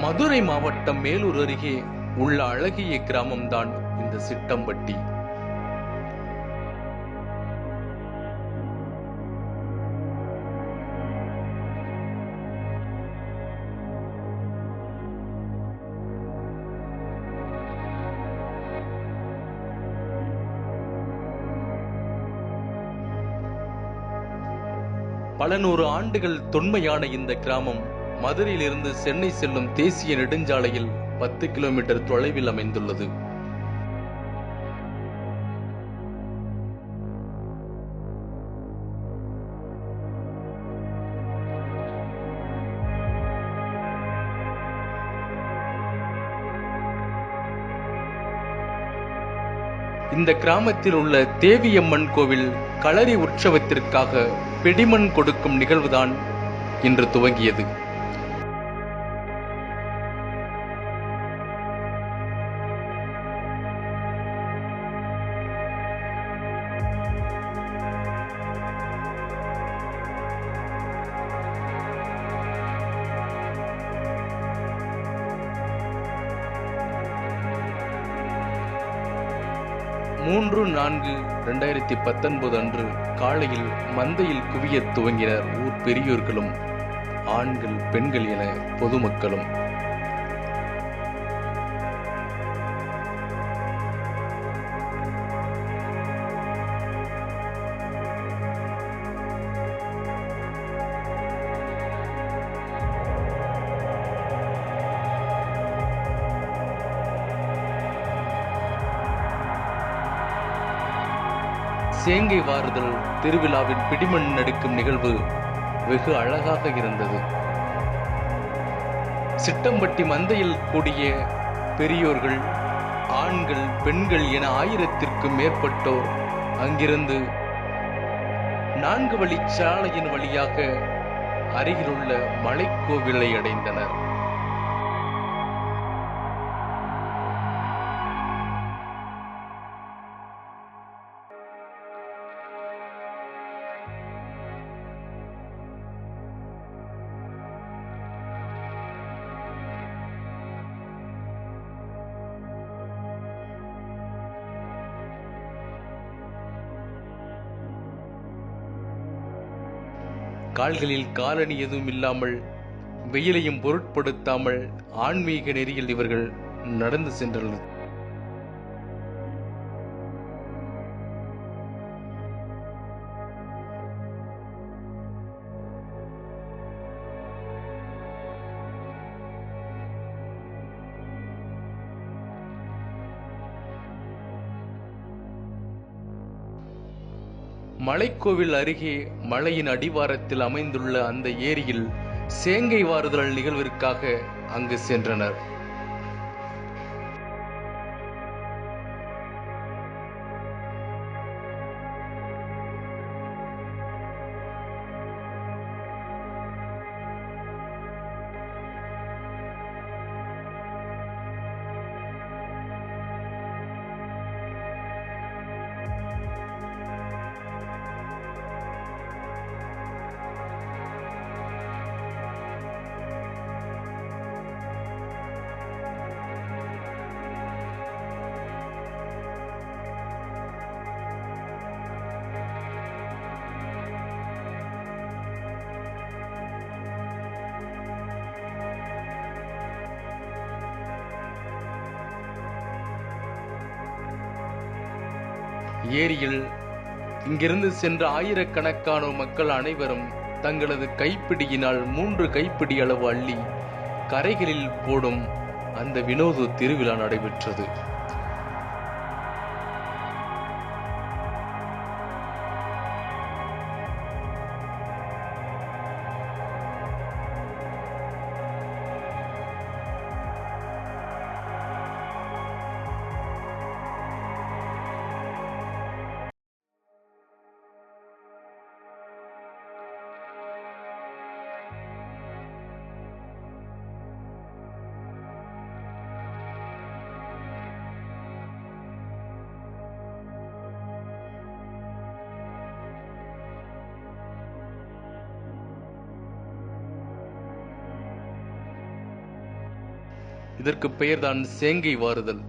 மதுரை மாவட்டம் மேலூர் அருகே உள்ள அழகிய கிராமம்தான் இந்த சிட்டம்பட்டி. பல நூறு ஆண்டுகள் தொன்மையான இந்த கிராமம் மதுரையிலிருந்து சென்னை செல்லும் தேசிய நெடுஞ்சாலையில் 10 கிலோமீட்டர் தொலைவில் அமைந்துள்ளது. இந்த கிராமத்தில் உள்ள தேவியம்மன் கோவில் களரி உற்சவத்திற்காக பிடிமண் கொடுக்கும் நிகழ்வுதான் இன்று துவங்கியது. மூன்று 4/2019 அன்று காலையில் மந்தையில் குவிய துவங்கினர் ஊர் பெரியோர்களும் ஆண்கள் பெண்கள் என பொதுமக்களும். சேங்கை வாருதல் திருவிழாவின் பிடிமண் நடுக்கும் நிகழ்வு வெகு அழகாக இருந்தது. சிட்டம்பட்டி மந்தையில் கூடிய பெரியோர்கள் ஆண்கள் பெண்கள் என 1000த்திற்கும் மேற்பட்டோர் அங்கிருந்து 4 வழிச்சாலையின் வழியாக அருகிலுள்ள மலைக்கோவிலை அடைந்தனர். கால்களில் காலணி எதுவும் இல்லாமல் வெயிலையும் பொருட்படுத்தாமல் ஆன்மீக நெறியில் இவர்கள் நடந்து சென்றனர். மலைக்கோவில் அருகே மலையின் அடிவாரத்தில் அமைந்துள்ள அந்த ஏரியில் சேங்கை வாருதல் நிகழ்விற்காக அங்கு சென்றனர். ஏரியில் இங்கிருந்து சென்ற ஆயிரக்கணக்கான மக்கள் அனைவரும் தங்களது கைப்பிடியினால் 3 கைப்பிடி அளவு அள்ளி கரைகளில் போடும் அந்த வினோத திருவிழா நடைபெற்றது. இதற்கு பெயர்தான் சேங்கை வாருதல்.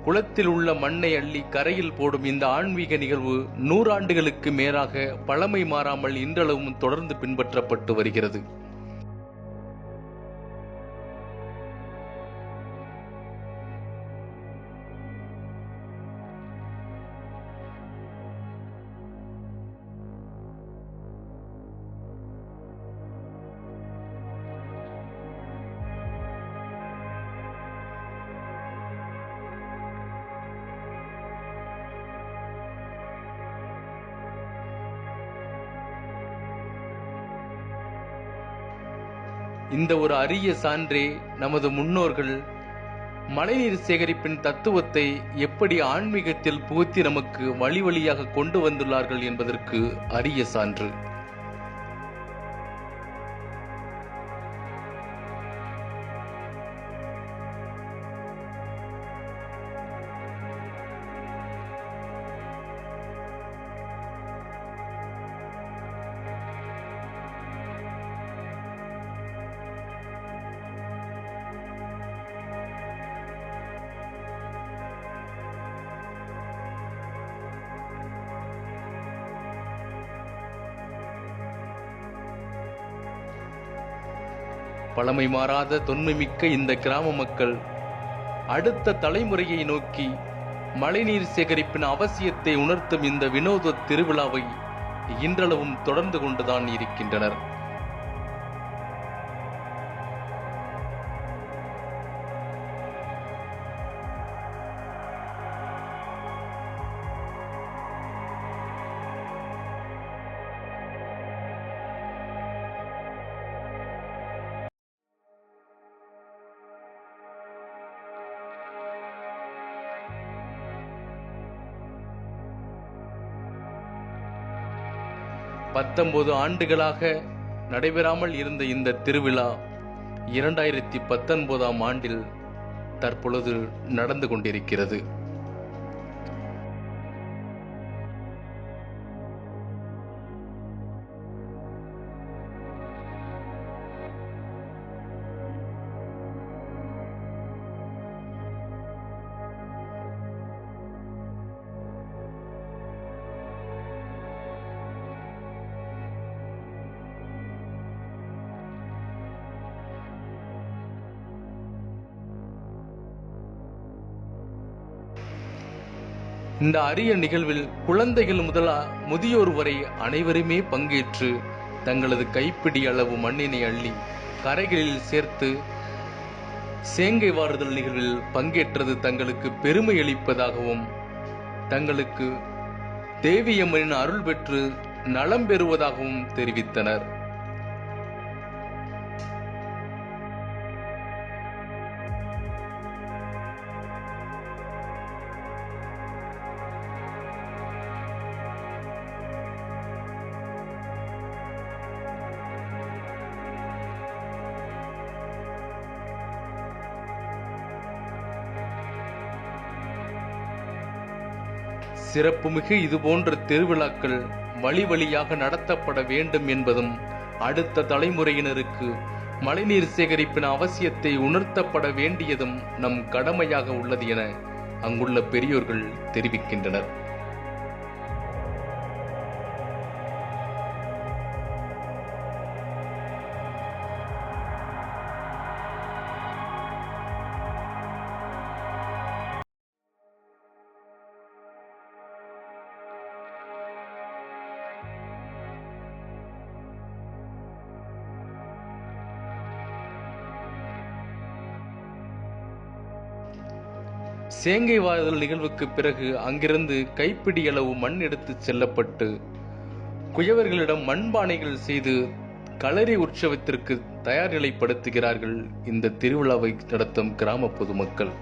குளத்தில் உள்ள மண்ணை அள்ளி கரையில் போடும் இந்த ஆன்மீக நிகழ்வு 100 ஆண்டுகளுக்கு மேலாக பழமை மாறாமல் இன்றளவும் தொடர்ந்து பின்பற்றப்பட்டு வருகிறது. இந்த ஒரு அரிய சான்றே நமது முன்னோர்கள் மழைநீர் சேகரிப்பின் தத்துவத்தை எப்படி ஆன்மீகத்தில் புகுத்தி நமக்கு வழி வழியாக கொண்டு வந்துள்ளார்கள் என்பதற்கு அரிய சான்று. பழமை மாறாத தொன்மைமிக்க இந்த கிராம மக்கள் அடுத்த தலைமுறையை நோக்கி மழைநீர் சேகரிப்பின் அவசியத்தை உணர்த்தும் இந்த வினோத திருவிழாவை இன்றளவும் தொடர்ந்து கொண்டுதான் இருக்கின்றனர். பத்தொன்பது ஆண்டுகளாக நடைபெறாமல் இருந்த இந்த திருவிழா 2019ஆம் ஆண்டில் தற்பொழுது நடந்து கொண்டிருக்கிறது. இந்த அரிய நிகழ்வில் குழந்தைகள் முதல் முதியோர் வரை அனைவருமே பங்கேற்று தங்களது கைப்பிடி அளவு மண்ணினை அள்ளி கரைகளில் சேர்த்து சேங்கை வாருதல் நிகழ்வில் பங்கேற்றது தங்களுக்கு பெருமை அளிப்பதாகவும் தங்களுக்கு தேவியம்மனின் அருள் பெற்று நலம் பெறுவதாகவும் தெரிவித்தனர். சிறப்புமிகு இதுபோன்ற திருவிழாக்கள் வழி வழியாக நடத்தப்பட வேண்டும் என்பதும் அடுத்த தலைமுறையினருக்கு மழைநீர் சேகரிப்பின் அவசியத்தை உணர்த்தப்பட வேண்டியதும் நம் கடமையாக உள்ளது என அங்குள்ள பெரியோர்கள் தெரிவிக்கின்றனர். சேங்கை வாருதல் நிகழ்வுக்கு பிறகு அங்கிருந்து கைப்பிடி அளவு மண் எடுத்துச் செல்லப்பட்டு குயவர்களிடம் மண்பானைகள் செய்து களரி உற்சவத்திற்கு தயார் நிலைப்படுத்துகிறார்கள் இந்த திருவிழாவை நடத்தும் கிராம பொதுமக்கள்.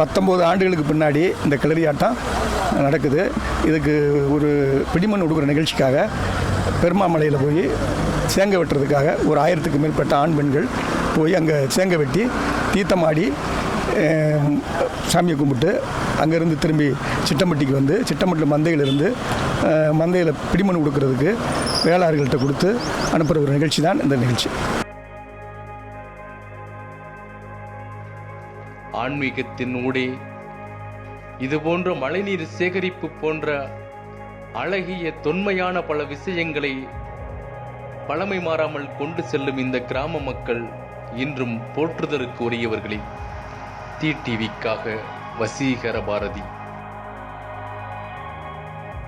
19 ஆண்டுகளுக்கு பின்னாடி இந்த களரியாட்டம் நடக்குது. இதுக்கு ஒரு பிடிமண் கொடுக்குற நிகழ்ச்சிக்காக பெருமாமலையில் போய் சேங்க வெட்டுறதுக்காக ஒரு 1000க்கு மேற்பட்ட ஆண் பெண்கள் போய் அங்கே சேங்க வெட்டி தீர்த்தமாடி சாமியை கும்பிட்டு அங்கேருந்து திரும்பி சிட்டம்பட்டிக்கு வந்து சிட்டம்பட்டியில் மந்தையிலிருந்து மந்தையில் பிடிமண் கொடுக்கறதுக்கு வேளாளர்கள்ட்ட கொடுத்து அனுப்புகிற ஒரு நிகழ்ச்சி தான் இந்த நிகழ்ச்சி. ஆன்மீகத்தின் ஊடே இதுபோன்ற மழைநீர் சேகரிப்பு போன்ற அழகிய தொன்மையான பல விஷயங்களை பழமை மாறாமல் கொண்டு செல்லும் இந்த கிராம மக்கள் இன்றும் போற்றுதலுக்கு உரியவர்களே. டிடிவிக்காக வசீகர பாரதி.